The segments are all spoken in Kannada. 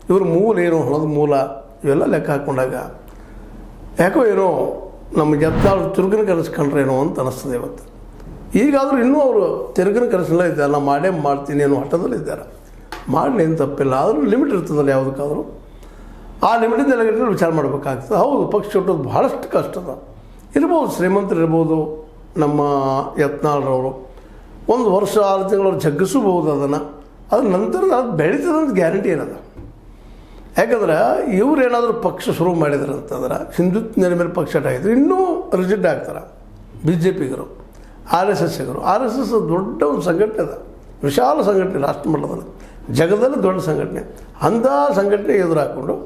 ಇವ್ರ ಮೂಲ ಏನು, ಹೊಲದ ಮೂಲ ಇವೆಲ್ಲ ಲೆಕ್ಕ ಹಾಕ್ಕೊಂಡಾಗ ಯಾಕೋ ಏನೋ ನಮ್ಮ ಯತ್ನಾಳ್ ತಿರುಗಿನ ಕರೆಸ್ಕೊಂಡ್ರೇನೋ ಅಂತ ಅನ್ನಿಸ್ತದೆ ಇವತ್ತು. ಈಗಾದರೂ ಇನ್ನೂ ಅವರು ತಿರುಗಿನ ಕರೆಸಲ್ಲ ಇದ್ದಾರೆ, ನಾನು ಮಾಡೇ ಮಾಡ್ತೀನಿ ಅನ್ನೋ ಹಠದಲ್ಲಿ ಇದ್ದಾರೆ. ಮಾಡಲಿ ಏನು ತಪ್ಪಿಲ್ಲ, ಆದರೂ ಲಿಮಿಟ್ ಇರ್ತದಲ್ಲ ಯಾವುದಕ್ಕಾದರೂ. ಆ ಲಿಮಿಟಿಂದ ಎಲ್ಲ ವಿಚಾರ ಮಾಡಬೇಕಾಗ್ತದೆ. ಹೌದು, ಪಕ್ಷ ಹುಟ್ಟೋದು ಭಾಳಷ್ಟು ಕಷ್ಟದ ಇರ್ಬೋದು, ಶ್ರೀಮಂತರು ಇರ್ಬೋದು. ನಮ್ಮ ಯತ್ನಾಳ್ರವರು 1 ವರ್ಷ 6 ತಿಂಗಳು ಜಗ್ಗಿಸಬಹುದು ಅದನ್ನು. ಅದ್ರ ನಂತರ ಅದು ಬೆಳೀತದಂತ ಗ್ಯಾರಂಟಿ ಏನದ. ಯಾಕಂದ್ರೆ ಇವ್ರು ಏನಾದರೂ ಪಕ್ಷ ಶುರು ಮಾಡಿದ್ರು ಅಂತಂದ್ರೆ ಹಿಂದುತ್ವ ಮೇಲೆ ಪಕ್ಷ ಆಗಿದ್ರು ಇನ್ನೂ ರಿಜಿಡ್ ಆಗ್ತಾರೆ. BJPಗರು, RSSಗರು. RSS ದೊಡ್ಡ ಒಂದು ಸಂಘಟನೆ ಅದ, ವಿಶಾಲ ಸಂಘಟನೆ, ರಾಷ್ಟ್ರ ಮಟ್ಟದಲ್ಲಿ ಜಗದಲ್ಲಿ ದೊಡ್ಡ ಸಂಘಟನೆ. ಅಂಥ ಸಂಘಟನೆ ಎದುರು ಹಾಕ್ಕೊಂಡು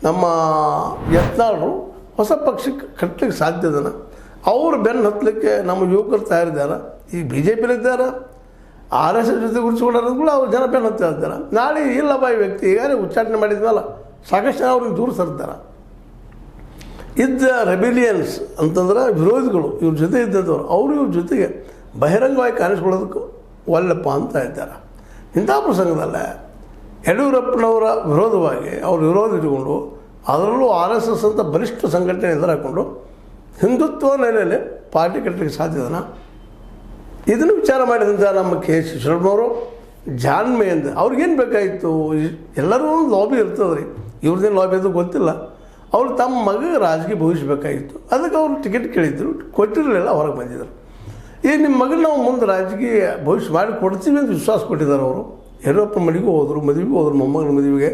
ನಮ್ಮ ಯತ್ನಾಳರು ಹೊಸ ಪಕ್ಷಕ್ಕೆ ಕಟ್ಟಲಿಕ್ಕೆ ಸಾಧ್ಯ ಅದನ್ನು. ಅವರು ಬೆನ್ನು ಹತ್ತಲಿಕ್ಕೆ ನಮ್ಮ ಯುವಕರು ತಯಾರಿದ್ದಾರೆ. ಈ BJPಲಿದ್ದಾರೆ, RSS ಜೊತೆ ಗುರುತಿಸ್ಕೊಂಡಾರು ಕೂಡ ಅವ್ರು ಜನ ಬೆನ್ನು ಹತ್ತಾ ಇದ್ದಾರೆ. ನಾಳೆ ಇಲ್ಲಪ್ಪ ಈ ವ್ಯಕ್ತಿ ಈಗಾಗಲೇ ಉಚ್ಚಾಟನೆ ಮಾಡಿದ್ಮೇಲೆ ಸಾಕಷ್ಟು ಜನ ಅವ್ರಿಗೆ ದೂರ ಸರ್ತಾರೆ. ಇದ್ದ ರೆಬಿಲಿಯನ್ಸ್ ಅಂತಂದ್ರೆ ವಿರೋಧಿಗಳು ಇವ್ರ ಜೊತೆ ಇದ್ದದವರು, ಅವರು ಇವ್ರ ಜೊತೆಗೆ ಬಹಿರಂಗವಾಗಿ ಕಾಣಿಸ್ಕೊಳ್ಳೋದಕ್ಕೂ ಒಲ್ಲಪ್ಪ ಅಂತ ಇದ್ದಾರೆ. ಇಂಥ ಪ್ರಸಂಗದಲ್ಲೇ ಯಡಿಯೂರಪ್ಪನವರ ವಿರೋಧವಾಗಿ ಅವ್ರ ವಿರೋಧ ಇಟ್ಟುಕೊಂಡು ಅದರಲ್ಲೂ RSS ಅಂತ ಬಲಿಷ್ಠ ಸಂಘಟನೆ ಎದುರಾಕೊಂಡು ಹಿಂದುತ್ವ ನೆಲೆಯಲ್ಲಿ ಪಾರ್ಟಿ ಕಟ್ಟಲಿಕ್ಕೆ ಸಾಧ್ಯದನ. ಇದನ್ನು ವಿಚಾರ ಮಾಡಿದಂಥ ನಮ್ಮ KH ಈಶ್ವರಪ್ಪನವರು ಜಾಣ್ಮೆಯಿಂದ ಅವ್ರಿಗೇನು ಬೇಕಾಗಿತ್ತು, ಎಲ್ಲರೂ ಒಂದು ಲಾಬಿ ಇರ್ತದೆ ರೀ, ಇವ್ರದ್ದೇನು ಲಾಬಿ ಅದು ಗೊತ್ತಿಲ್ಲ. ಅವ್ರು ತಮ್ಮ ಮಗ ರಾಜಕೀಯ ಭವಿಷ್ಯ ಬೇಕಾಗಿತ್ತು, ಅದಕ್ಕೆ ಅವರು ಟಿಕೆಟ್ ಕೇಳಿದ್ರು, ಕೊಟ್ಟಿರಲಿಲ್ಲ, ಹೊರಗೆ ಬಂದಿದ್ದರು. ಈಗ ನಿಮ್ಮ ಮಗನ ನಾವು ಮುಂದೆ ರಾಜಕೀಯ ಭವಿಷ್ಯ ಮಾಡಿ ಕೊಡ್ತೀವಿ ಅಂತ ವಿಶ್ವಾಸ ಕೊಟ್ಟಿದ್ದಾರೆ ಅವರು. ಯಡಿಯೂರಪ್ಪನ ಮನೆಗೂ ಹೋದರು, ಮದುವೆಗೂ ಹೋದರು, ಮೊಮ್ಮಗನ ಮದುವೆಗೆ.